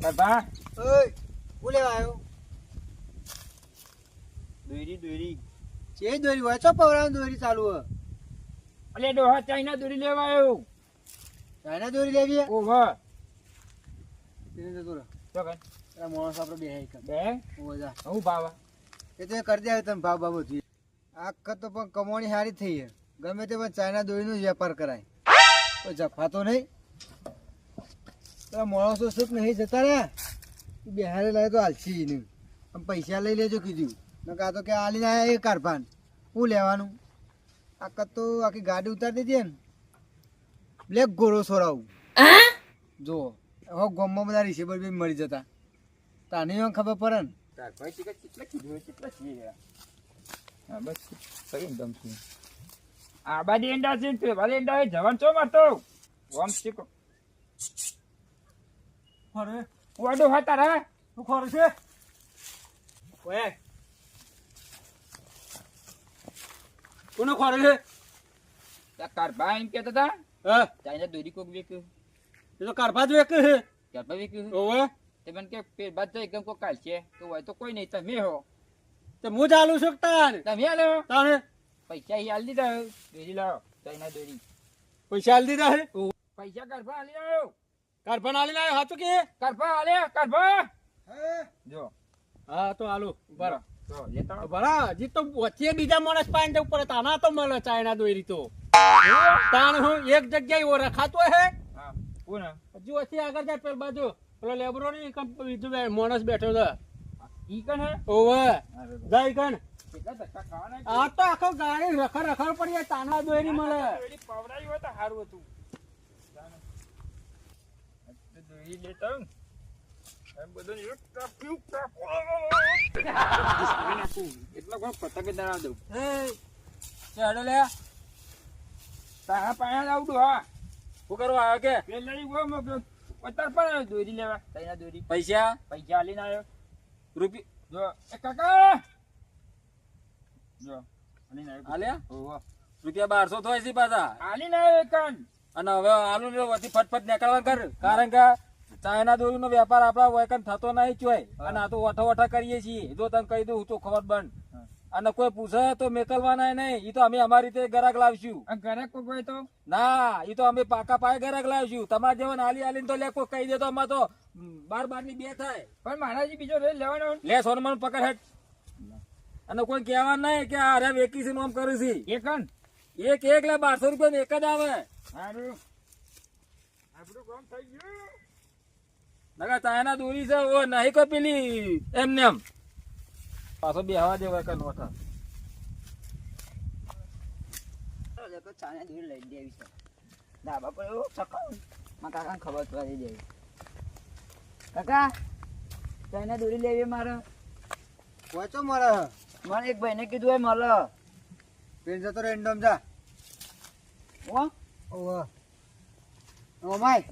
બાબા ઓય હું લેવા આવ્યો? દોરી છે દોરી હોય છો પવરાની દોરી ચાલુ હ? અલે ડોહા ચાઇના દોરી લેવા આવ્યો. ચાઇના દોરી લેવી હે? ઓહો તેને જતો રહો. તો કઈ તારા માણસ આપણે બેહાઈ કર. બે ઓય જા. હું ભાવ એ તો કરી દે તમે ભાવ બાબત આ વખત તો પણ કમાણી સારી થઈ છે. ગમે તે પણ ચાઇના દોરીનો જ વેપાર કરાય, કોઈ જફાતો નહીં. પેલા માણસો સુખ નહીં જતા રહ્યા, બિહારે લાવે તો હાલશી નહીં. આમ પૈસા લઈ લેજો કીધું. નકા તો કે આલીને આવ્યા એ કારભાન શું લેવાનું? આ વખત તો આખી ગાડી ઉતારી દીધી ને બ્લેક ગોળો છોડાવું. જો હવે ગામમાં બધા રિસેબલ બી મળી જતા તાની ખબર પડે ને. તાર ભાઈ ટિકટ કેટલા કીધું કેટલા છીએ? હા બસ કઈ દમ છું. આ બાદી એંડા છે તે વાલે એંડા જવાન છો મારતો ઓમ ચીકો અરે વાડો હાતારા શું ખોર છે? ઓય કોનો ખોર છે? તાર ભાઈ એમ કહેતા હતા હા ચાઇના દોરી કોક વેક્યું. એ તો કારભાજ વેક છે. કારભા વેક્યું ઓવે તે મને કે પેર બાદ જાય કેમ કો કાલ છે તો હોય તો કોઈ નહીં તમે હો તે હું ચાલુ છું તાન તમે આલો તાને પૈસા ઈ આલ દીધા દોરી લાવો ચાઇના દોરી પૈસા આલી દીધા હે? પૈસા કારભા આલી આવ્યો. કારભાન આલી ના હાચું કે? કારભા આલે કારભા જો હા તો આલુ બરા તો લેતા બરા જી તો વચ્ચે બીજા માણસ પાઈને જવું પડે તાના તો મળે ચાઇના દોરી તો તાણ હું એક જગ્યાએ ઓ રખાતો હે. હા કોણ હજુ વચ્ચે આગળ જાય પેલ બાજુ પેલો લેબરો ની બીજું માણસ બેઠો છે. ઈ કણ હે ઓવે જાય કણ કેટલા ધક્કા ખાવાના? આ તો આખો ગાડી રખડ પડી તાના દોરી મળે. દોરી પવડાવી હોય તો સારું હતું. દોરી લેતા આવું ને, એમ બધું એક કાપ્યું એટલો કોઈ પતંગ દરાવ દઉં. ચાલો લે તારા પાયા લાવડું હા શું કરવા આવ્યો કે? પેલા ગયો મોકલો પત્તર પર દોરી લેવા તૈના દોરી પૈસા પૈસા આલીને આવ્યો. રૂપિયા જો એ કાકા જો આલીને આવ્યો. આલ્યા ઓહો રૂપિયા 1200 થાય છે પાછા. આલીને આવ્યો એકન. અને હવે આલુ ને વધી ફટફટ નીકળવા કર, કારણ કે ચાઇના દોરી નો વેપાર આપડા વયકન થતો નહીં ચોય. અને આ તો વઠા કરીએ છીએ. જો તને કહી દઉં તો ખબર બંધ. અને કોઈ પૂછે તો મેકલવાના નહીં. ઈ તો અમે અમારી રીતે ગરાક લાવશું. ઘરે કોઈ હોય તો ના ઈ તો અમે પાકા પાયે ગરાક લાવશું. તમારે જેવા આલી આલીને તો લે કોઈ કહી દે તો અમાર તો 12 ની 2 થાય. પણ મહારાજી બીજો રેલ લેવાનો લે સોનમન પકડ હેઠ. અને કોઈ કહેવા નહીં કે આ અરે વેકી છે નોમ કરું છે. એકન એક લે 1200 રૂપિયા એક જ આવે. સારું આપણું કામ થઈ ગયું. નકા ચાઇના દોરી છે ઓ નહીં કોઈ પેલી એમને એમ પાછો બેહવા દે વયકન વઠા. ચાઇના દોરી લઈ દેવી છે ડાબા પર એવું ચકાવ મારા કાકાને ખબર પડી દેવી. કાકા ચાઇના દોરી લેવી મારે. વાંચો મારા મને એક ભાઈને કીધું હોય મળે. પેન જતો રેન્ડમ જા. હો ઓવા ઓ માય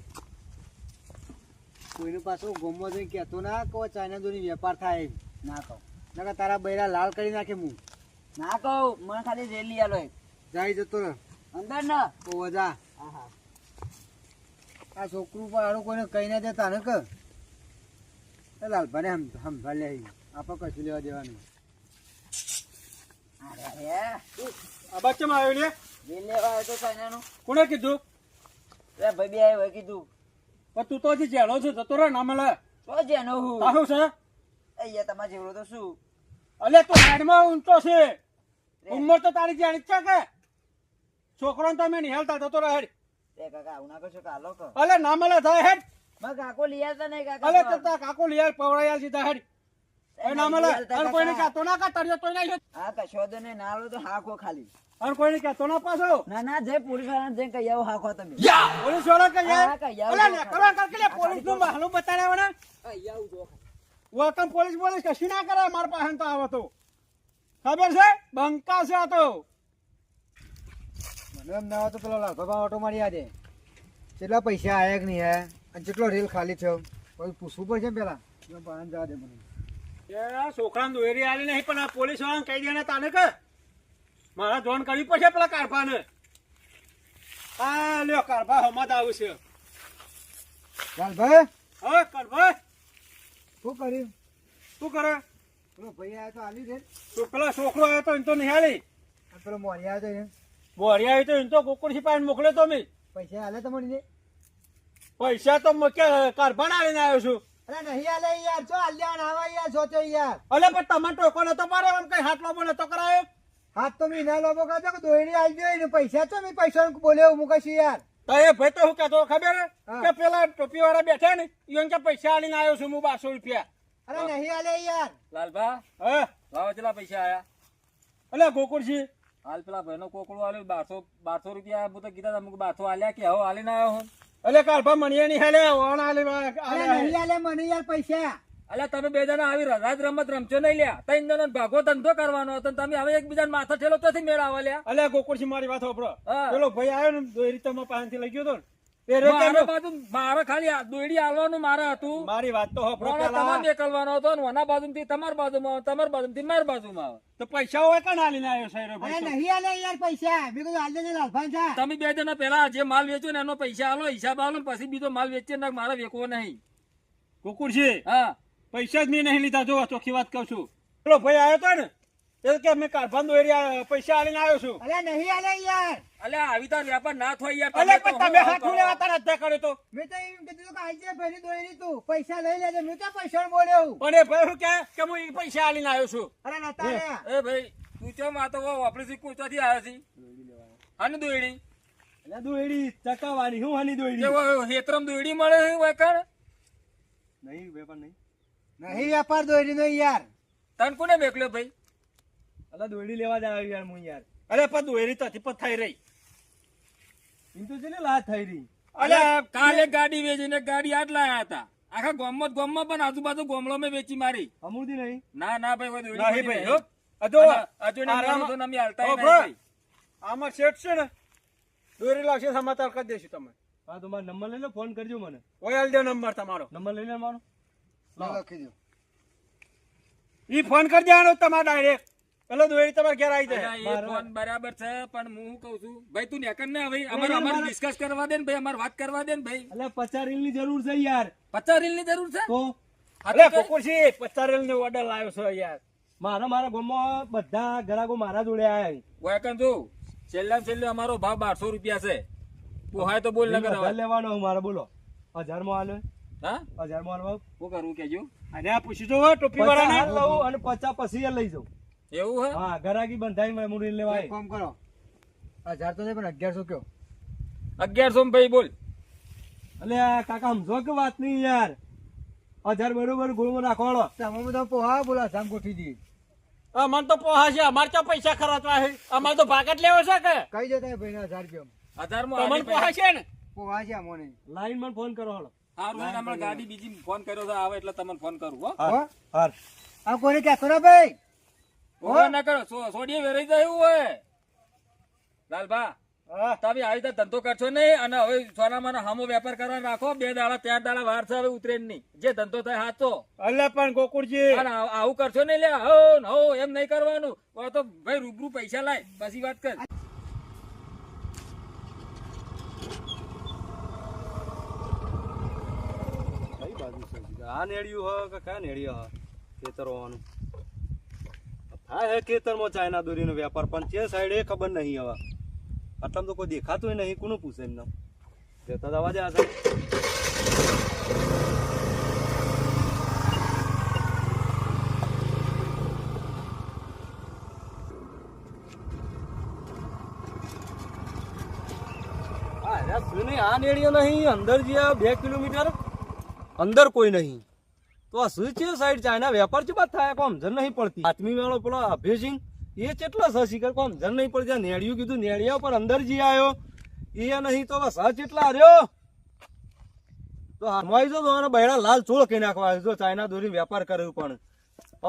કોઈનું પાછું ગોમમાં જઈને કહેતો ના કહો ચાઇના દોરી વેપાર થાય. ના કહું નકા તારા બૈરા લાલ કરી નાખે હું. ના કહું મને ખાલી રેલી આલો એક જાય જતો રહે અંદર ના. ઓવા જા. હા હા આ છોકરું પણ આડું કોઈને કહી ના દે તાને કે લાલભાને સંભાળે આપણે કશું લેવા દેવાનું. અરે આ બચ્ચમ આવ્યો લે રેલ લેવા આવ્યો તો ચાઇનાનું. કોને કીધું? એ ભાઈ બે આવ્યો કીધું. પણ તું તો જે જેલો છે જતો રહે ના મળે. તો જેનો હું તારું છે અહીંયા તમારે જેવડો તો શું અલે તું હાડમાં ઊંચો છે. ઉંમર તો તારી જાણી જ છે કે છોકરો તમે નિહાલતા જતો રહે. એ કાકા આવું ના કરશો કાલો કે અલે ના મળે થાય હેડ. મેં કાકો લઈ આવતા નહીં અલે કાકા. તો કાકો લીયાર પવડાયા સીધા હેડ. એ ના મળે અને કોઈને કહેતો ના કા તળિયો તોય નહીં. હા કશો તો નહીં ના લો તો હાખો ખાલી. અને કોઈને કહેતો ના પાછો. ના ના જે પોલીસ વાળા જઈને કહી આવો હાખો તમે. પોલીસ વાળા કે હા, કહી આવો. અલે ને કરવા કર કે પોલીસ નું બહાનું બતાડ્યા કહી આવું જો. વેલકમ પોલીસ કશું ના કરે માર પાસે તો આવે તો ખબર છે બંકા છે આ તો. મને એમ ના આવે તો પેલો લાખોબા ઓટો મારી આજે કેટલા પૈસા આયા કે નહીં આયા અને કેટલો રેલ ખાલી થયો કોઈ પૂછવું પડશે ને પેલા પાન જવા દે મને. છોકરાને દોરી આલી નહીં પણ આ પોલીસ વાળાને કહી દે ને તાને કે મારા જોન કરવી પડશે પેલા કારભાને. આ લ્યો કારભા હમત આવું છે કારભાઈ. હવે કારભાઈ શું કર્યું? શું કરે? પેલો ભાઈ આવ્યો તો આલ્યું છે. તો પેલા છોકરો આવ્યો તો એને તો નિહાળી. અને પેલો મોરી આવ્યો તો એને બોરિયા આવ્યો તો એને તો ગોકુળથી પાણી મોકલ્યો તો મેં. પૈસા આલે તો મળી જાય. પૈસા તો કારભાન આવીને આવ્યો છું. અરે નહીં આલે યાર, છો આલ્યા આવા યાર, છો તે યાર. અલે પણ તમે ટોકો નતો મારે એમ કઈ હાથ લોબો નતો કરાયો. હાથ તો મીના લોબો કાઢો કે દોયડી આવી ગયો ને પૈસા તો મેં પૈસા બોલ્યો મુકાશી યાર. તો એ ભાઈ તો શું કહેતો ખબર હે? હા. કે પેલા ટોપી વાળા બેઠા ને ઈવન કે પૈસા આલીને આવ્યો છું હું 1200 રૂપિયા. અરે નહીં આલે યાર. લાલભા હે લાવો કેટલા પૈસા આયા? અલે ગોકુળજી હાલ પેલા ભાઈનો કોકડો આલ્યો 1200 રૂપિયા. હું તો કીધા તમે 1200 આલ્યા કે હવે આલીને આવ્યો હું. અલે કારભા મણીએ ની હાલે ઓણ આલે અરે નહીં આલે મને યાર પૈસા. અલ્યા તમે બે જણા આવી રાજ રમત રમશો નહીં લ્યા. ત્રણ જણો ભાગો ધંધો કરવાનો હતો ને તમે હવે એકબીજાને માથા ઠેલો તો મેળ આવા લ્યા. અલે ગોકુળજી મારી વાત સાંભળો. હા. પેલો ભાઈ આવ્યો ને દોરી તમારા પાસેથી લઈ ગયો તો ને એ રે મારા તમે- બાજુ મારે ખાલી દોયડી આલવાનું મારે હતું. મારી વાત તો સાંભળો તમારે પેલા. નીકળવાનો હતો ને ઓના બાજુથી તમારી બાજુમાં આવે, તમારી બાજુથી મારી બાજુમાં આવે. તો પૈસા હોય કણ આલીને આવ્યો સાહેબ અરે ભાઈ તો? નહીં આલે યાર પૈસા. મેં કીધું આલે ને લાલભાઈ જા. તમે બે જણા પેલા જે માલ વેચ્યો ને એનો પૈસા આલો, હિસાબ આલો ને પછી બીજો માલ વેચીએ ને મારે વેચવો નહીં. ગોકુળજી હા પૈસા જ મેં નહીં લીધા. જો ચોખ્ખી વાત કહું છું. પેલો ભાઈ આવ્યો તો ને એ કે મેં કારભાન દોરી પૈસા આલીને આવ્યો છું. અરે નહીં આલે યાર. અલ્યા આવી તાર વ્યાપાર ના થાય યાર. અલે તમે તો પણ તમે હું હાથ લેવા તાર હત્યા કર્યો તો. મેં તો એમ કીધું કે આજે ભાઈ દોયરી તું પૈસા લઈ લેજે. મેં તો પૈસા બોલ્યો. પણ એ ભાઈ શું કહે કે હું ઈ પૈસા આલીને આવ્યો છું. અરે નતા લ્યા. એ ભાઈ તું ચમ આ તો ઓપરેશન કોચાથી આવ્યો છે? હાની દોયડી? એટલે દોયડી ચકાવાની હું હાની દોયડી કેવો હેતરમ દોયડી મળે છે વેકણ? નહીં વેપાર નહીં. નહીં વેપાર દોયરી નો યાર. તન કોને મેકલ્યો ભાઈ? અલા દોયડી લેવા જ આવ્યો યાર હું યાર. અરે પણ દોયડી તો હજી થઈ રહી. એમ તો છે ને લાત થઈ રહી. અલ્યા કાલે ગાડી વેચીને ગાડી આટ લાયા હતા. આખા ગામમાં પણ આજુબાજુ ગામડામાં વેચી મારી. અમૂર્તિ નહીં. ના ના ભાઈ કોઈ દોયડી નહીં મળી ભાઈ નહીં. હો. આ જો અજોને આરામ- મારો તો નમી હાલતા ય ઓ નહીં ભાઈ. ભાઈ. આમાં શેઠ છે ને દોરી લાવશે સમાચાર કરી દેશું તમે. હા તમારો નંબર લઈ લો, ફોન કરજો મને. ઓય આલ દે નંબર તમારો. નંબર લઈ લે મારો. લખી દો. ઈ ફોન કરી દેવાનો તમારે ડાયરેક્ટ. પેલો દોરી તમારે ઘેર આવી જાય. અલ્યા, એ ફોન બરાબર છે પણ હું શું કઉ છું ભાઈ તું નેકર ને હવે અમારે ડિસ્કસ કરવા દે ને ભાઈ, અમારે વાત કરવા દે ને ભાઈ. એટલે 50 રીલની જરૂર છે યાર. 50 રીલની જરૂર છે? તો હા અલે તો કર. કોકુરસી 50 ને ઓર્ડર લાવ્યો છો યાર. મારા ગામમાં બધા ગ્રાહકો મારા જોડે આયા. વેકન જો છેલ્લે અમારો ભાવ 1200 રૂપિયા છે. પોહાય તો બોલ ન વધારે કરાવ. લેવાનો હું મારે, બોલો 1000 માં આલો. હા 1000 માં આલો. શું કરવું કેજો? અને આ પૂછી જો ટોપી 50 વાળાને. હાલ લઉં અને 50 પછી એ લઈ જાઉં. એવું હે? હા ગ્રાહકી બંધાઈ મેં રીલ લેવા એક આય. કામ કરો. 1000 તો નહીં પણ 1100 કયો. 1100 માં ભાઈ બોલ. એટલે આ કાકા સમજો કે વાત નહીં યાર. 1000 બરોબર ગોળમાં રાખવાનો. તમે બધા પોહા બોલા જામ ગોઠવી દઈએ. મને તો પોહા છે. અમારે તો પૈસા ખર્ચવા છે. અમારે તો ભાગ જ લેવો છે કે કઈ જતા ભાઈ 1000 કયો. 1000 માં તમને આજે પોહા પૈસા- છે ને. પોહા છે અમોને. લાઈન માં ફોન કરો હાલો. હારું હે, હમણાં ગાડી બીજી ફોન કર્યો છે આવે એટલે તમને ફોન કરું હો. હો? હાર. આ કોને કહેતો ને ભાઈ. ઓવે ના કરો સોડીએ વેરાઈ જાય એવું હોય. લાલભા હા. તમે આવી રીતે ધંધો કરશો નહીં અને હવે સોનામાં હામો વેપાર કરવા રાખો. 2 દાડા 4 દાડા વાર છે હવે ઉતરે નહીં. જે ધંધો થાય હાચો. અલે પણ ગોકુળજી અને આવું કરશો નહીં લે હો ને હો એમ નહીં કરવાનું. હવે તો ભાઈ રૂબરૂ પૈસા લાય પછી વાત કર. કઈ બાજુ છે આ નેડિયું હ કે કયા નેડિયો હ? ખેતર હોવાનું થાય હે ખેતરમાં ચાઇના દોરીનો વેપાર, પણ જે સાઈડ એ ખબર નહીં હવે. આટલામાં તો કોઈ દેખાતું નહીં. કોનું પૂછે એમને? ખેતર અવાજ આ સાહેબ. આ નેડિયો નહીં. અંદર જ્યાં 2 કિલોમીટર અંદર કોઈ નહીં. તો આ શું છે સાઈડ ચાઇના વેપાર છે બાદ થાય કોમ જન નહીં પડતી. આત્મી વાળો પેલો અભયસિંહ એ કેટલા સહ શિખર કોમ જન નહીં પડતી. આ નેડિયું કીધું નેડિયા પર અંદર જી આવ્યો એ નહીં તો સહ કેટલા હાર્યો તો હાથમાં આવી જો બૈરા લાલ ચોળ કહી નાખવા જો ચાઇના દોરી વેપાર કર્યો. પણ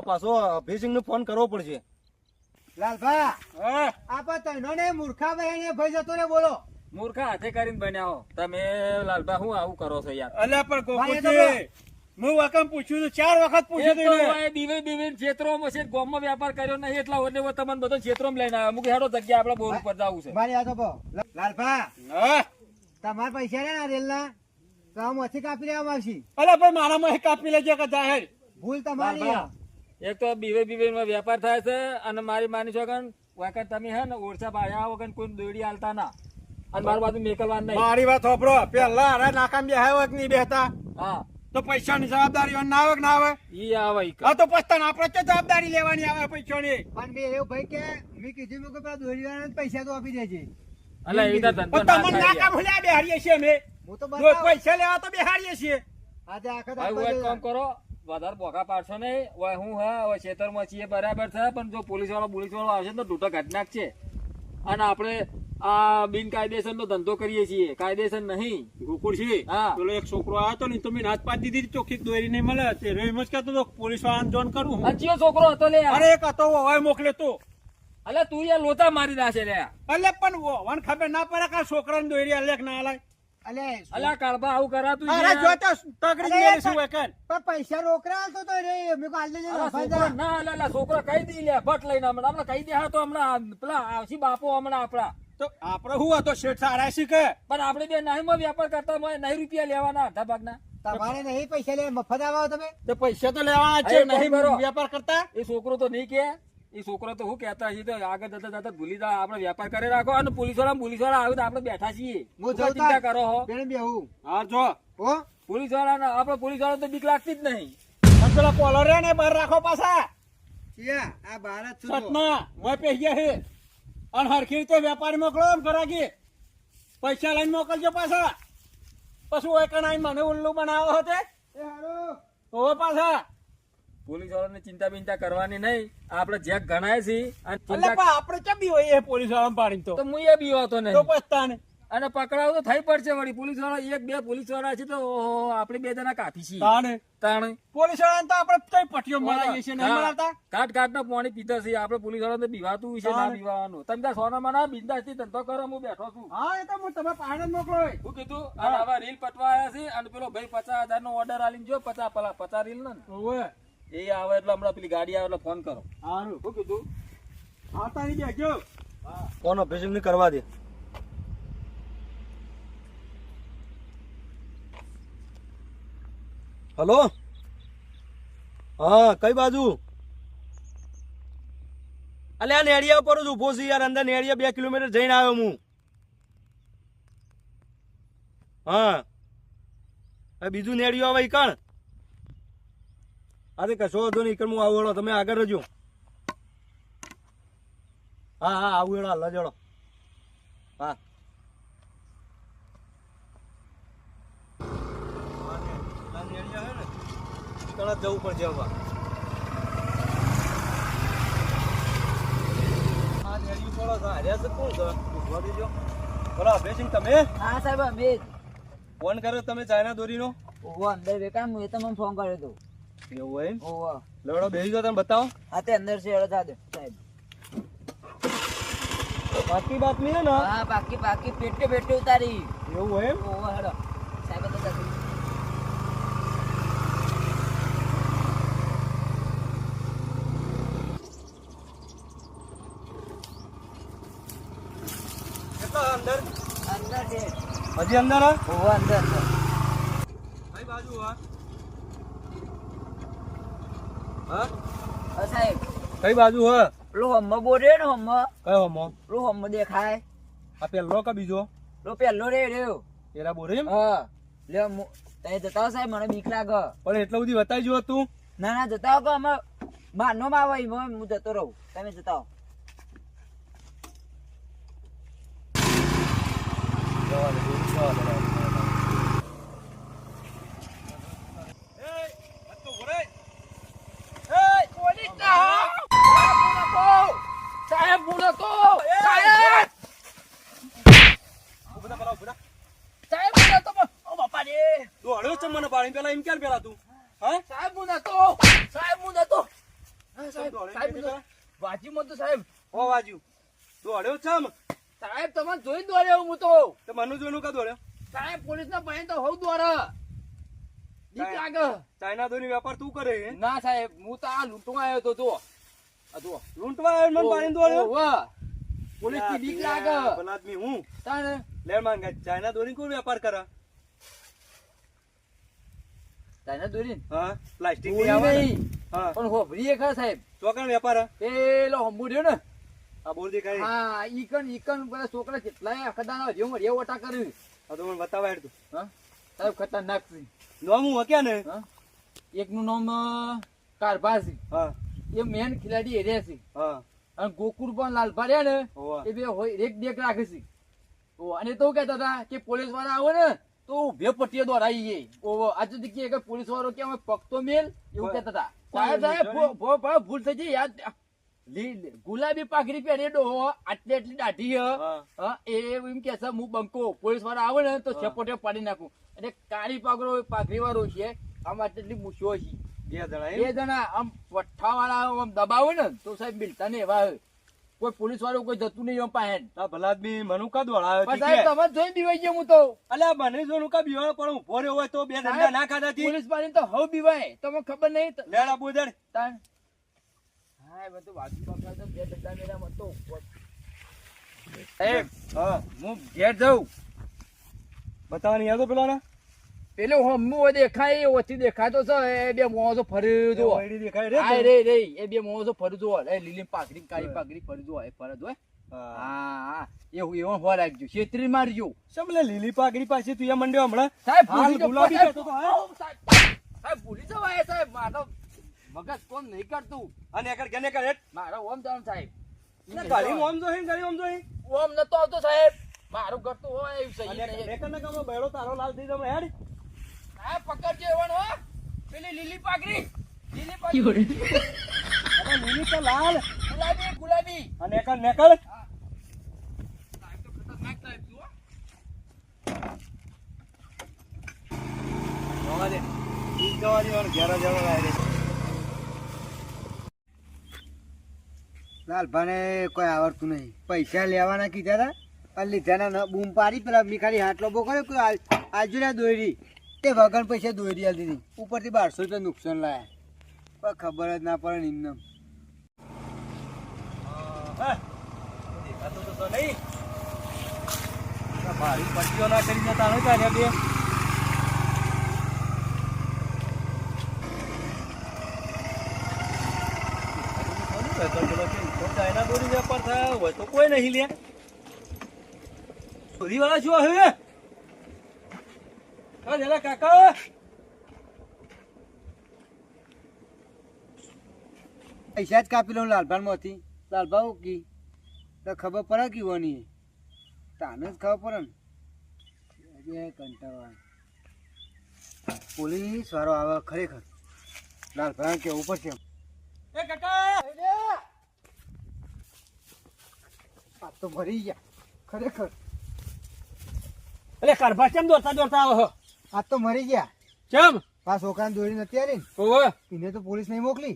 પાછો અભયસિંહ ને ફોન કરવો પડશે. લાલભા હા. આપા તૈનો ને મૂર્ખા ભાઈ ને ભાઈ જતો ને બોલો. મૂર્ખા હાથે કરીને બન્યા હો તમે. લાલભા હું આવું કરો છો યાર? અલે પણ ભાઈ, એ તો ગોકુળજી હું વખત પૂછ્યું હતું 4 વખત પૂછ્યું એક તો હતું એને. હોય દીવે ક્ષેત્રોમાં છે ગામમાં વેપાર કર્યો નહીં એટલા એટલે તમને બધો ક્ષેત્રોમાં લઈને આવ્યો. મુકે હેડો જગ્યા આપણે બોર ઉપર જવું છે. મારી આ તો કહો. લાલભા હા. તમારા પૈસા ને રેલ ના તો માંથી કાપી લેવામાં આવશે. અલે પણ મારામાં કાપી લેજે કે જાહેર ભૂલ તમારી બા, એક તો બીવે માં વેપાર થાય છે અને મારી માની છોકન વાકર તમે હે ને ઓરછા ભાડ્યા વગર કોઈ દોડી હાલતા ના અને મારી બાજુ મેકલવા નહીં. મારી વાત હોભળો પેલા અરે નાકામ બેહાય હોય કે નહીં બેહતા હા તો પૈસાની જવાબદારી ના આવે કે ના આવે ઈ આવે ઈ હા તો પછી આપણે તો જવાબદારી લેવાની આવે પૈસાની પણ બે એવું ભાઈ કે મેં કીધું મેં કે પેલા દોરીવાળાને પૈસા તો આપી દેજે. અલા એવી રીતે ધંધો પણ ના તમને થાય નાકામ ભૂલ્યા બેહાડીએ છીએ અમે હું તો જો બતાવું. પૈસા લેવા તો બેહાડીએ છીએ આજે આખા ભાઈ હું એક કામ કરો વધારે બોકા પાડશો નહીં ઓય હું હા ઓય ખેતરમાં છીએ બરાબર છે પણ જો પોલીસ વાળો આવશે તો ઢૂંઢો કાઢી નાખશે અને આપણે આ બિનકાયદેસર નો ધંધો કરીએ છીએ કાયદેસર નહીં. ગોકુળજી હા. પેલો એક છોકરો આવ્યો તો ને તો મેં નાચ પાડી દીધી ચોખ્ખી દોરી નહીં મળે તે એમ જ કહેતો હતો પોલીસ વાળાને જોન કરું હું. અને ચિયો છોકરો હતો લે અરે એક હતો હવે મોકલે તો અલે તું યાર લોતા મારી નાખે લે એટલે પણ વન ખબર ના પડે કે આ છોકરાને દોરી આલે કે ના આલે અલે અલા કાળબા આવું કરાતું છે અરે યાર. જો તો તગડી અરે મેલી શું હોય કાન. પણ પૈસા રોકડા હાલતો તો રે મેં કહ્યું હાલ દેજે અલા રફાઈ છોકરો જા. ના અલા છોકરો કહી દી લે ભટ લઈને હમણાં કહી દે હા તો હમણાં પેલા આવશી બાપો હમણાં આપડા તો આપણે શું હતો શેઠ સારા શીખે પણ આપણે બે નાહીમાં વેપાર કરતા હોય નહીં રૂપિયા લેવાના અડધા ભાગના તમારે નહીં પૈસા લે મફત આવો તમે. તો પૈસા તો લેવાના છે અરે નહીં બરો. નહીં વેપાર કરતા એ છોકરો તો નહીં કે એ છોકરો તો શું કહેતા હશે તો આગળ જતા ભૂલી જાય આપણે વેપાર કરી રાખો અને પોલીસ વાળા આવે તો આપણે બેઠા છીએ હું શું ચિંતા કરો હો બેન બેહું. હા જો હો પોલીસ વાળા આપણે પોલીસ વાળા તો બીક લાગતી જ નહીં. અને પેલા કોલર રે ને બહાર રાખો પાછા ચિયા આ બાર જ છું તો. સતના મોય પહેર્યા છે અને હરખી રીતે વેપારી મોકલો એમ ઘરાકી પૈસા લઈને મોકલજો પાછા પછી ઓય કણાઈ મને ઉલ્લુ બનાવો હતો એ હારું. હવે પાછા પોલીસ વાળાને ચિંતા બિંતા કરવાની નહીં આપણે જેક ગણાય છે અને એટલે ચિંતા પણ આપણે ચા બી હોય એ પોલીસ વાળા પાડીને તો તો હું એ બીવાતો તો નહીં પછતા ને અને પકડાવ તો થઈ પડશે વળી પોલીસ વાળા એક બે પોલીસ વાળા છે તો ઓહો, આપણે બે જણા કાફી છીએ તાણે તાણે પોલીસ વાળા તો આપણે કઈ પટ્ટીઓ મરાઈએ છીએ નહીં મરાવતા કાટ કાટ ના પાણી પીતા છે આપણે પોલીસ વાળા બીવાતું છે ના બીવાનું તમે ત્યાં સોનામાં ના બિંદાસ થી ધંધો કરો હું બેઠો છું હા એ તો હું તમે પાડે મોકલો હોય. શું કીધું અને આવા રીલ પટવા આવ્યા છે અને પેલો ભાઈ 50,000 નો ઓર્ડર આલીને જો 50 રીલ ને ઓવે એ આવે એટલે હમણાં પેલી ગાડી આવે એટલે ફોન કરો હારું શું કીધું આવતા નહીં બેજો ફોન ઓપરેશન ની કરવા દે. હલો હા કઈ બાજુ? અલે આ નેડિયા ઉપર જ ઉભો છે યાર, અંદર નેડિયા 2 કિલોમીટર જઈને આવ્યો હું. હા હવે બીજું નેડિયો આવે કણ? અરે કશો વાંધો નહીં, હું આવું હેડો, તમે આગળ રહેજો. હા હા આવું હેડો, હાલ જડો. હા જવું પડશે હવે. આ નેડિયું પડો છે, હાર્યા છે કોણ છે? ઉભા દેજો. બોલો અભયસિંહ, તમે હા સાહેબ અમે ફોન કર્યો તમે ચાઇના દોરીનો? ઓવો અંદર બેઠા હું એ તમને ફોન કર્યો હતો. એવું એમ? ઓવો લડો બેસી જાઓ, તમે બતાવો. હા તે અંદર છે એડો થાજો સાહેબ. બાકી બાતમી હે ને? હા બાકી પેટે પેટે ઉતારી. એવું એમ? ઓવો હેડો સાહેબ તો જશે. કેટલા અંદર? અંદર છે. હજી અંદર હા? ઓવો અંદર છે. કઈ બાજુ હા? હા હા સાહેબ કઈ બાજુ હા? પેલો હમ્મો બોરે ને હમ્મો કયો હમો? પેલો હમ્મો દેખાય આ પેલો કે બીજો? પેલો પહેલો રે રહ્યો. તેરા બોરે એમ? હા લ્યો તમે જતા હો સાહેબ, મને બીક લાગે. પણ એટલું બધી બતાવી જો તું. ના જતા હો કે અમે માનો માં આવે એમાં હું જતો રહું, તમે જતા હો. જવા દે, જવા દે. સાહેબ હું નતો સાહેબ બધા પેલા ઉભા. સાહેબ હું નતો ઓ બાપા રે દોડ્યો છે મને પાણી પેલા એમ ક્યાં પેલા તું? હા સાહેબ હું નતો સાહેબ હું નતો સાહેબ સાહેબ વાજી મત સાહેબ ઓ વાજુ દોડ્યો છે આમ? સાહેબ તમને જોઈ દોડ્યો હું તો તો મનુ જોઈનું કા દોડ્યો? સાહેબ પોલીસ ના બહેન તો હોવ દોડે બીક લાગે. ચાઇના દોરી વેપાર તું કરે હે? ના સાહેબ હું તો આ લૂંટવા આવ્યો તો જો આ જો લૂંટવા આવ્યો ને મને પાણી દોડ્યો? વાહ પોલીસ ની બીક લાગે ભલા આદમી હું તાને લે માંગ ચાઇના દોરી કોઈ વેપાર કરે? ચાઇના દોરી હા પ્લાસ્ટિક દોરી નહીં હા પણ હોભરીએ ખરા સાહેબ ચોકણ વેપાર હે? પેલો હંબુ રહ્યો ને આ બોલ દેખાય હા ઈકન બધા છોકરા કેટલાય આખા હરિયો વટા કર્યું આ તો મને બતાવા હેડ તું હા સાહેબ ખતરનાક છે નામ હું હક્યા ને હા એકનું નામ કારભા છે હા એ મેન ખિલાડી એરિયા છે હા અને ગોકુળ પણ લાલભા રહ્યા ને હોવા. એ બે હોય એક દેખ રાખે છે ઓ અને તો કહેતા હતા કે પોલીસ વાળા આવે ને તો ઉભે પટ્ટીએ દોરાઈએ ઓ આજે દીકી કે પોલીસ વાળો કે અમે પકતો મેલ એવું કહેતા હતા સાહેબ સાહેબ ભૂલ થઈ ગઈ યાદ ગુલાબી પાઘડી પહેરી ડોહો આટલી આટલી દાઢી હા. એ એમ કે છે હું બંકો પોલીસ વાળા આવે ને તો છેપોટે પાડી નાખું અને કાળી પાઘડી વાળો છે આમ આટલી મૂછો છે બે જણા એમ? બે જણા આમ પઠ્ઠા વાળા આમ દબાવે ને તો સાહેબ મિલતા ને એવા કોઈ પોલીસ વાળું કોઈ જતું નહીં એમ પાસે આ ભલા આદમી મનુ કા દોડાયો પણ ઠીક સાહેબ હે? તમે જોઈ બીવાઈ ગયો હું તો અલ્યા મને જો નુકા બીવાળો પણ ઉભો રહ્યો હોય તો બે દંડા ના ખાધા થી પોલીસ વાળી તો હવે બીવાય તમને ખબર નહીં લેડા બોદડ તાન હા એ બધું વાગી પકડા તો બે ડંડા મેરા મત તો સાહેબ હા હું ઘેર જાઉં બતાવવાની યાદો પેલા ના પેલો હમું દેખાય ઓછી દેખાતો છે એ બે મોસો ફરી જો વાયડી દેખાય રે હા રે રે એ બે મોસો ફરી જો એ લીલી પાઘડી કાળી પાઘડી ફરી જો એ ફરજ હોય હા હા એવું એવો હો રાખજો છેતરી મારજો સમલે લીલી પાઘડી પાસે તું યા મંડ્યો હમણાં સાહેબ હાલ ભૂલી ગુલાબી જાઓ, કહેતો તો, હા? સાહેબ ભૂલી જવાય સાહેબ મારો મગજ કોમ નહીં કરતું અને એકર ગને કર હેટ મારો ઓમ જાણ સાહેબ ગાડી મોમ જો હે ગાડી મોમ જો હે ઓમ નતો આવતો સાહેબ મારું કરતું હોય એવું સહી અને નહીં એકર ના કામમાં બેડો તારો લાલ થઈ જમે હેડ સાહેબ પકડજો એવણ હો પેલી લીલી પાઘડી લીલી અરે લીલી તો લાલ ગુલાબી ગુલાબી અને એકર નેકળ સાહેબ તો ખતરનાક સાહેબ છું હો. જવા દે ઈ જવા દે ઘેરા જવા લાય રે લાલભાને કોઈ આવડતું નહીં પૈસા લેવાના કીધા હતા અને લીધાના ન બૂમ પાડી પેલા મિખાડી હાથ લોબો કર્યો કોઈ આજુ ના દોરી તે વગર પૈસા દોરી આલી દીધી ઉપરથી 1200 રૂપિયા નુકસાન લાયા પણ ખબર જ ના પડે ને એમને દેખાતું તો નહીં ભારી પટ્ટીઓ ના કરી જતા હોય તારે બે ચાઇના દોરી વેપાર થયા હોય તો કોઈ નહીં લે દોરી વાળા શું હવે જરા કાકા પૈસા જ કાપી લઉં લાલભાન માંથી લાલભા કી તો ખબર પડે કે વાની તાને જ ખબર પડે ને કંટાળવા પોલીસ વાળો આવે ખરેખર લાલભાઈ કેવું પડશે એ કાકા આ તો ભરી ગયા ખરેખર એટલે કારભા કેમ દોડતા દોડતા આવો આ તો મરી ગયા કેમ આ છોકરાને દોરી નથી આવી ને ઓવે એને તો પોલીસ નહીં મોકલી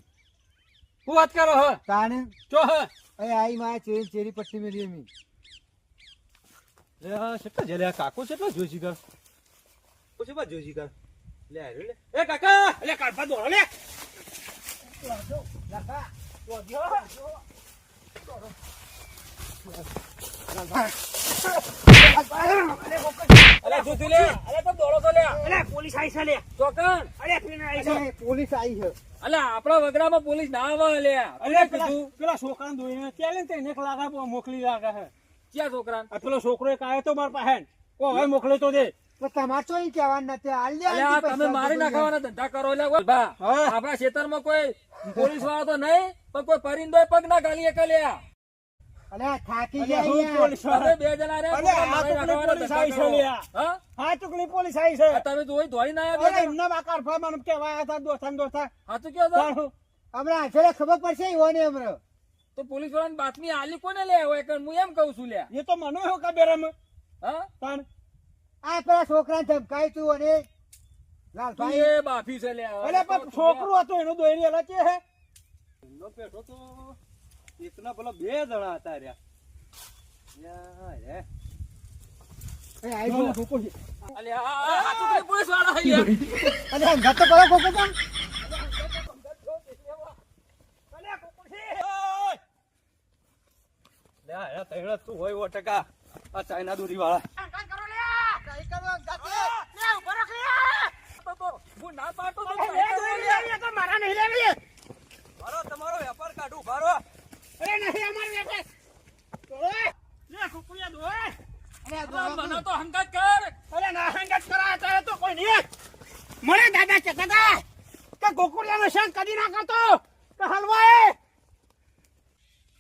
હું વાત કરો હ તાને ચો હ અહીં આવી મારે ચેરી પટ્ટી મેળી એમી કેટલા જે લે કાકો કેટલા જોશી કર પછી બા જોશી કર લે આયો લે એ કાકા એટલે કારભા દોડો લે અરે જુતી લે અરે તો દોડો તો લે એટલે પોલીસ આવી છે લે ચોકન અરે પીને આવી છે અરે, પોલીસ આવી છે અલે આપણા વગડામાં પોલીસ ના આવે લે અરે પેલા છોકરાને દોઈને ત્યાં લે તેને લાગે મોકલી લાગે હે ક્યાં છોકરા આ પેલો છોકરો એક આવ્યો તો મારા પાસે ઓ હવે મોકલે તો દે તો તમારે તો અહીં કહેવાનું નથી હાલ લે અલે આ તમે મારી નાખવાના ધંધા કરો એટલે ભા હા. આપણા ખેતરમાં કોઈ પોલીસ વાળા તો નહીં પણ કોઈ પરિંદોય પગ ના ગાલી કે લે અલે થાકી અરે ગયા હું યાર. પોલીસ તમે વાળા. બે જણા રે અલે આ તો પેલી પોલીસ આવી છે લે આ. હા હા ચુકલી પોલીસ આવી છે તમે જોઈ ધોઈ ના આવ્યા અરે એમના બાકાર ભાઈ મને કહેવાયા હતા દોસ્તાન દોસ્તા હાચું કયો છો હમણાં આખરે ખબર પડશે ઈવોને હમણાં તો પોલીસ વાળાની બાતમી આલી કોને લે હોય કે હું એમ કહું છું લે એ તો મને હો કબેરમ હા તાણ આ પેલા છોકરાને ધમકાય તું અને તું લાલભાઈ એ બાફી છે લે અલે પણ છોકરું હતું એનું દોરી અલગ છે હે એમનો પેટો તો એકના પેલા બે જણા હતા રહ્યા યા રે એ આઈ ગયો. અલે આ હાચું કઈ પોલીસ વાળા હઈ લે અલે હંગાત તો કરો કોકો તમ. લે આ તૈણા તું હોય વો ટકા આ ચાઇના દોરી વાળા તો હું ના પાડતો લેવી તો મારા નહીં લેવી. મારો તમારો વેપાર કાઢું ભારો. અરે નહીં અમાર વેપાર. ઓય લે કુકુયા દો. મને તો હંગાત કર. અરે ના હંગત કરાય તો કોઈ નહીં. મને દાદા કહેતા હતા કે ગોકુળિયાનો શાક કદી ના કરતો કે હલવાય.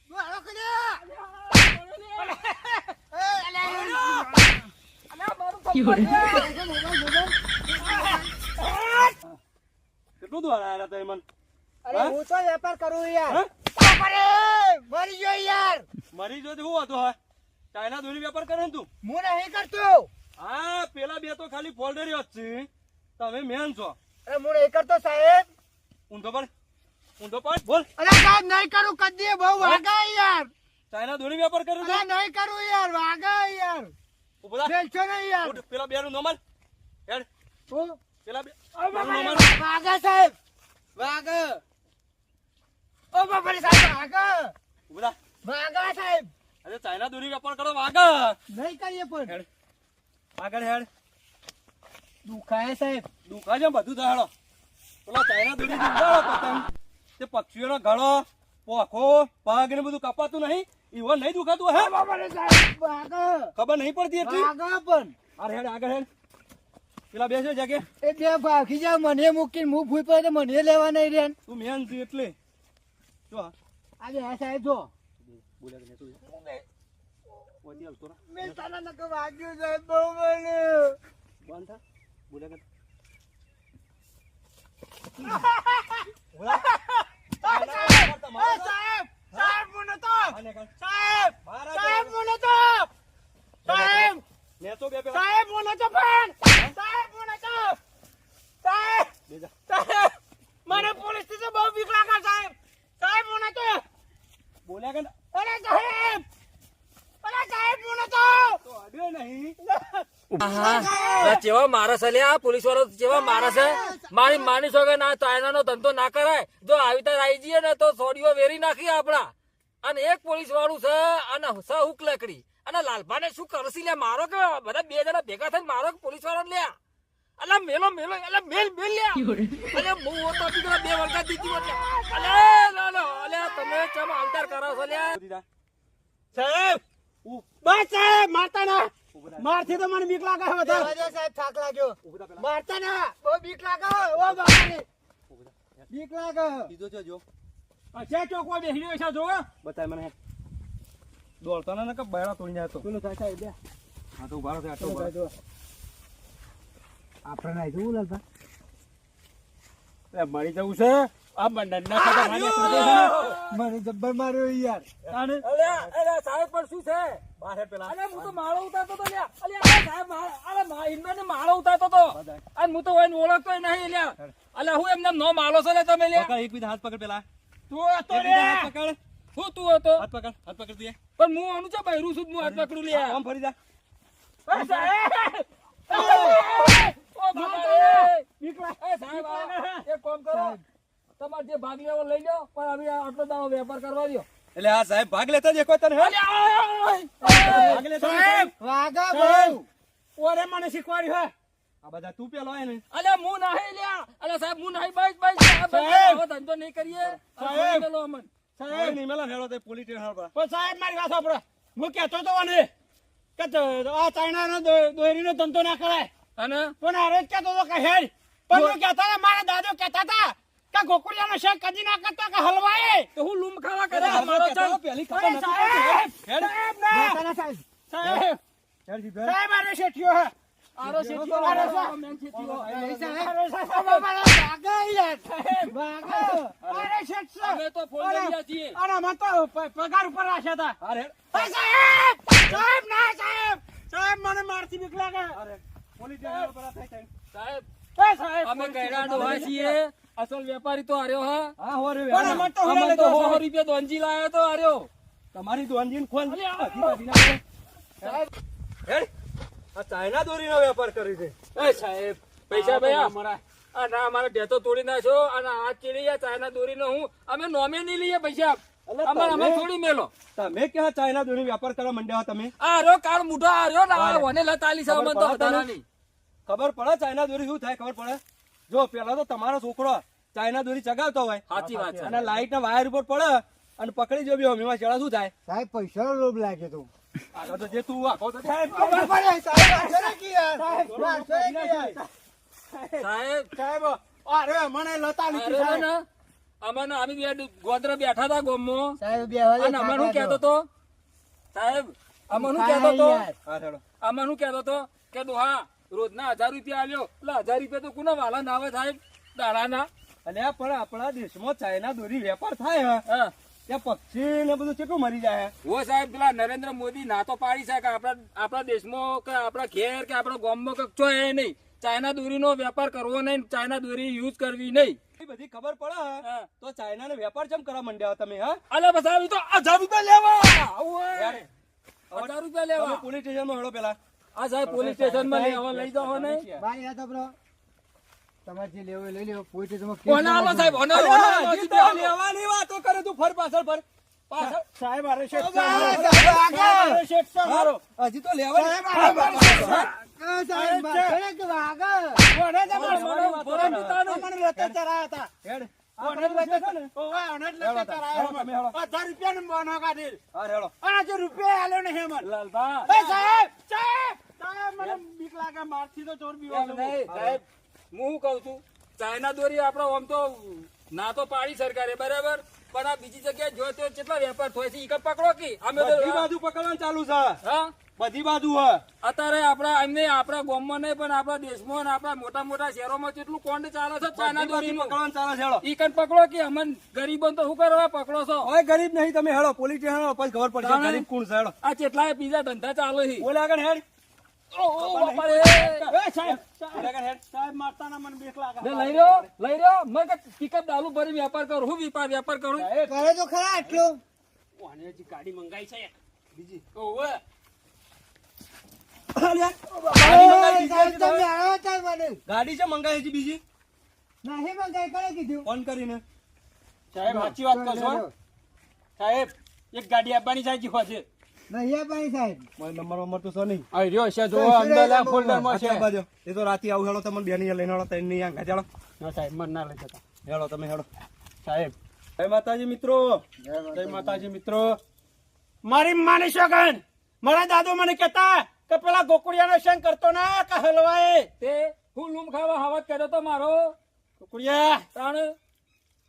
હાલો કલ્યા. કેટલું દુઆ આયા હતા મન? અરે હું તો વેપાર કરું યાર. હા? મરી ગયો યાર. મરી જો શું હતું હા? ચાઇના દોરી વેપાર કરે ને તું? હું નહીં કરતો. હા પેલા બે તો ખાલી ફોલ્ડર જ છે. તમે મેન છો. અરે હું નહીં કરતો સાહેબ. ઊંધો પડ બોલ. અરે સાહેબ નહીં કરું કદી બહુ વાગા યાર. ચાઇના દોરી વેપાર કરે અરે છે? નહીં કરું યાર વાગા યાર. ઉભો થા. બેલશો નહીં યાર. ઉઠ, પેલા બેનું નોમલ હેડ. હું પેલા બે વાગા સાહેબ વાગા. ઓ બાપરે સાહેબ વાગા. ઉભો થા. વાગા સાહેબ. અરે ચાઇના દોરી વેપાર કરો વાગા. નહીં કરીએ પણ હેડ આગળ હેડ. દુખાય સાહેબ. દુખા છે બધું દાડો. પેલા ચાઇના દોરી દુખાડો પતંગ. તે પક્ષીઓનો ગળો પોખો પગ ને બધું કપાતું નહીં ઈવો નહીં દુખાતું હે? બાપરે સાહેબ વાગા. ખબર નહીં પડતી એટલી. વાગા પણ અરે હેડ આગળ હેડ. પેલા બેસે જાગે. એ બે ભાગી જા મને મૂકીને હું ભૂઈ પડે તો મને લેવા નહીં રે. તું મેન છે એટલે જો આ. આજે હા સાહેબ જો બોલ્યા કે તું ઓડી આવતો રા. મેં તારા નક વાગ્યું સાહેબ બહુ મને. બંધ થા. બોલ્યા કે સાહેબ સાહેબ મને તો સાહેબ સાહેબ મને તો સાહેબ ને તો બે પેલા સાહેબ મને તો પણ સાહેબ મને તો સાહેબ બેજા. સાહેબ મને પોલીસ થી તો બહુ બીક લાગે સાહેબ સાહેબ મને તો બોલ્યા કે અરે સાહેબ મને તો અડે નહીં. કેવા મારે છે લ્યા પોલીસ વાળો કેવા મારે છે મારી માની છો કે ના ચાઇના નો ધંધો ના કરાય જો આવી રીતે આવી જઈએ ને તો સોડીઓ વેરી નાખી આપડા અને એક પોલીસ વાળું છે અને સ હુક લકડી અને લાલભાને શું કરશી લે મારો કે બધા બે જણા ભેગા થઈને મારો પોલીસ વાળા લ્યા અલા મેલો અલા મેલ લ્યા અલે હું તો બીજા બે વળગા દીધી એટલે અલે તમે કેમ અવતાર કરો છો લ્યા દીધા. સાહેબ બસ સાહેબ મારતા ના મારથી તો મને બીક લાગે છે વધારે. દેવાજો સાહેબ થાક લાગ્યો ઉભો થા પેલા. મારતા ના બહુ બીક લાગે ઓ બાપાની બીક લાગે કીધું છે જો છે ચોક પર બેસી રહ્યો છે જો બતાય મને હેડ. દોડતા ના કે બૈરા તોડી જાય તો. પેલો થાય સાહેબ બે હા તો ઉભા રહો આટલો પેલો ઉભા થાય રહો. જો આપણે નહીં જોવું લાલતા મરી જવું છે આ બંધન ના ખાતા મને જબ્બર માર્યો યાર અને અલે સાહેબ પણ શું છે બહાર હેડ પેલા. અલે હું તો માળો ઉતારતો તો લ્યા અલે સાહેબ ઇન્દ્રને માળો ઉતારતો તો અને હું તો એને ઓળખતો નહીં લ્યા અલે હું એમને નો માળો છે લે તમે લ્યા પકડ, એક બીજા હાથ પકડ પેલા. તું હતો એક રે બીજા હાથ પકડ. હું તું હતો હાથ પકડ દે. પણ હું આનું છે બહેરું છું હું હાથ પકડું લ્યા આમ ફરી જા. એ સાહેબ ઓ બાબા રે બીક લાગે. એ સાહેબ એક કામ કરો તમારે જે ભાગ લેવો લઈ લો પણ હવે આટલો દાવો વેપાર કરવા દો એટલે આ સાહેબ ભાગ લેતા દેખો તને હે? ભાગ લેતા સાહેબ વાગા સાહેબ બહુ ઓરે મને શીખવાડ્યું હે આ બધા તું પેલો હે ને. અલે હું નહીં લ્યા અલે સાહેબ હું નહીં બસ સાહેબ! હવે ધંધો નહીં કરીએ સાહેબ! મેલો અમન સાહેબ નહીં મેલા હેડો તે પોલીસ સ્ટેશન પર. પણ સાહેબ મારી વાત સાંભળો હું કહેતો તો મને કે આ ચાઇનાનો દોરીનો ધંધો ના કરાય અને પણ હારે જ કહેતો તો કે હેડ પણ હું કહેતા હતા મારા દાદો કહેતા હતા કે ગોકુળિયાનો શાક કદી ના કરતો કે હલવાય તો હું લૂમ ખાવા કરે અરે મારો કહેતા ચાલ પેલી ખબર અરે નથી સાહેબ પડતી. હેડ. સાહેબ ના માતાના સાહેબ સાહેબ હેડ સીધો હેડ. સાહેબ આરે શેઠિયો હે આરો શેઠિયો આરો આરો સાહેબ. મેન શેઠિયો નહીં સાહેબ આરે સાહેબ વાગા યાર વાગા આરે શેઠ છે અમે તો ફોન કર્યા છીએ અને મને તો પગાર ઉપર રાખ્યા હતા હાર હેડ. સાહેબ સાહેબ ના સાહેબ સાહેબ મને મારથી બીક લાગે હાર હેડ. પોલીસ સ્ટેશન પર આ થાય થાય. સાહેબ સાહેબ અમે કૈડા ડોહા છીએ અસલ વેપારી તો આર્યો હા હા હો રે પણ અમે તો અમે હુલા તો લેતો 100 રૂપિયા દોંજી લાયો તો આર્યો તમારી દોનજીન ખોન. સાહેબ હેડ. આ ચાઇના દોરીનો વેપાર કરી છે. એ સાહેબ પૈસા ભૈયા આ ના અમારે ઢેતો તોડી નાખ્યો અને આ ચીડી ચાઇના દોરીનો હું અમે નોમે નહીં લઈએ પૈસા અલા, અમારે તમે- અમે થોડી મેલો તમે ક્યાં ચાઇના દોરી વેપાર કરવા માંડ્યા હો તમે? આ રહ્યો કાળ મુઠો આ રહ્યો ને આ હા. વને લતાલી સાવ ખબર મને તો પડે તને? વધારાની ખબર પડે ચાઇના દોરી શું થાય ખબર પડે? જો પેલા તો તમારો છોકરો ચાઇના દોરી ચગાવતો હોય સાચી વાત છે અને લાઈટ ના વાયર ઉપર પડે અને પકડી જો બી એમાં ચડા શું થાય સાહેબ પૈસાનો લોભ લાગે તો આગળ તો જે તું આખો તો સાહેબ સાહેબ અરે મને લતા લીધી અરે સાહેબ. ને અમને અમે બે ગોદરા બેઠા હતા ગામમાં સાહેબ બેહવા દે, અને અમે શું કાકા કહેતો જો. તો સાહેબ અમે શું હા, કહેતો તો યાર. હા હેડો અમે શું કહેતો તો કે ડોહા રોજના 1000 રૂપિયા આલ્યો એટલે 1000 રૂપિયા તો કોના વાલા ના આવે સાહેબ દાડાના અને આ પણ આપણા દેશમાં ચાઇના દોરી વેપાર થાય હે હા ત્યાં પક્ષી ને બધું કેટલું મરી જાય હો સાહેબ પેલા નરેન્દ્ર મોદી ના તો પાડી છે કે આપણા દેશમાં કે આપણા ઘેર કે આપણા ગામમાં કઈ છો એ નહીં ચાઇના દોરીનો વેપાર કરવો નહીં ચાઇના દોરી યુઝ કરવી નહીં એ બધી ખબર પડે હે હા. તો ચાઇના ને વેપાર ચમ કરવા માંડ્યા તમે હા અલે બસ આવી તો 1000 રૂપિયા લેવા આવું યાર, 1000 રૂપિયા તમે લેવા પોલીસ સ્ટેશનમાં હેડો પેલા આ સાહેબ પોલીસ સ્ટેશન માં લઈ જાઓ ને બાય યાદ આપડો તમારે જે લેવો એ લઈ લેવો પોલીસ સ્ટેશનમાં કેસ કોના આલો ના સાહેબ નાખો. ઓનો અરે, હજી તો લેવાની વાતો કરે તું ફર પાછળ ફર પાછળ સાહેબ અરે શેઠ સાહેબ, સાહેબ, સાહેબ, અરે શેઠ સાહેબ મારો. હજી તો લેવાની આ સાહેબ, બાજરે કે વાગે? કોને તમારે મને કોને મને મને લતે ચરાયા હતા. હેડ કોને લતે ઓવે, ઓને જ લતે ચરાયા તમે મને. હેડો. 1000 રૂપિયાનો બોનો કાઢી. હા હેડો અને આજે રૂપિયા આલ્યો નહીં મને. લાલભા એ સાહેબ, સાહેબ, સાહેબ, મને બીક લાગે મારથી તો ચોર બીવો એમ છે. નહીં, સાહેબ હું શું કહું છું ચાઇના દોરી આપણો આમ તો ના તો પાડી સરકારે બરાબર પણ આ બીજી જગ્યાએ જો તો કેટલા વેપાર થાય છે ઈ કઈ પકડો કે અમે તો બધી બાજુ પકડવાનું ચાલુ છે હા બધી બાજુ હે અત્યારે આપણા ગામમાં નહીં પણ આપણા દેશમાં અને આપણા મોટા મોટા શહેરોમાં કેટલું કોન્ડ ચાલે છે ચાઇના બધી બાજુ દોરીનું પકડવાનું ચાલે છે હેડો ઈ કઈ પકડો કે અમન ગરીબો તો શું કરવા પકડો છો ઓય ગરીબ નહીં તમે હેડો પોલીસ સ્ટેશન હેડો પછી ખબર પડશે તાણે. ગરીબ કોણ છે હેડો આ કેટલાય બીજા ધંધા ચાલે છે ઓલે આગળ હેડ ઓ, બાપા રે. એ સાહેબ, ઓલે આગળ હેડ સાહેબ મારતા ના મને બીક લાગે. લે, લઈ રહ્યો મેં કે પિકઅપ દારૂ ભરી વેપાર કરું હું વેપાર કરું કરે તો ખરા આટલું. ઓને હજી ગાડી મંગાઈ છે બીજી. ઓવે. ઓય, સાહેબ, તમે આવો તાર મને. ગાડી છે મંગાઈ છે બીજી નહીં મંગાઈ, કોણે કીધું? ફોન કરીને સાહેબ સાચી વાત કરશો સાહેબ એક ગાડી આપવાની સાચી વાત છે. નહીં આપવાની સાહેબ. મારો નંબર તો છે નહીં આ રહ્યો છે જો અંદરના ફોલ્ડરમાં અચ્છા બાજુ એ તો રાતે આવું હેડો તમને બેની લઈને હેડો તઈને નહીં આંગા ચાલો ના સાહેબ મન ના લઈ જતા હેડો તમે હેડો સાહેબ જય માતાજી મિત્રો જય માતાજી મિત્રો મારી માની શકન મારા દાદુ મને કહેતા કે પેલા ગોકુળિયાનો સંગ કરતો ના કે હલવાય તે હું લૂમ ખાવા હાવત કર્યો તો મારો ગોકુળિયા તાણ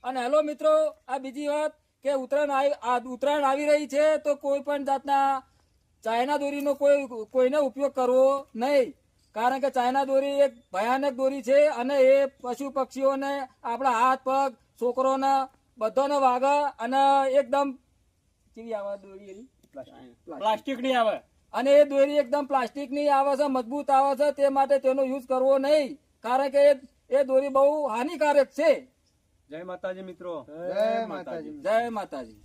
અને હેલો મિત્રો આ બીજી વાત કે ઉત્તરાયણ આવી રહી છે તો કોઈ પણ જાતના ચાઇના દોરીનો કોઈને ઉપયોગ કરવો નહીં કારણ કે ચાઇના દોરી એક ભયાનક દોરી છે અને એ પશુ પક્ષીઓને આપણા હાથ પગ છોકરોને બધાને વાગે અને એકદમ કેવી આવે દોરી એની? પ્લાસ્ટિક ની આવે અને એ દોરી એકદમ પ્લાસ્ટિક ની આવે છે મજબૂત આવે છે તે માટે તેનો યુઝ કરવો નહીં કારણ કે એ દોરી બહુ હાનિકારક છે જય માતાજી મિત્રો જય માતાજી. જય માતાજી.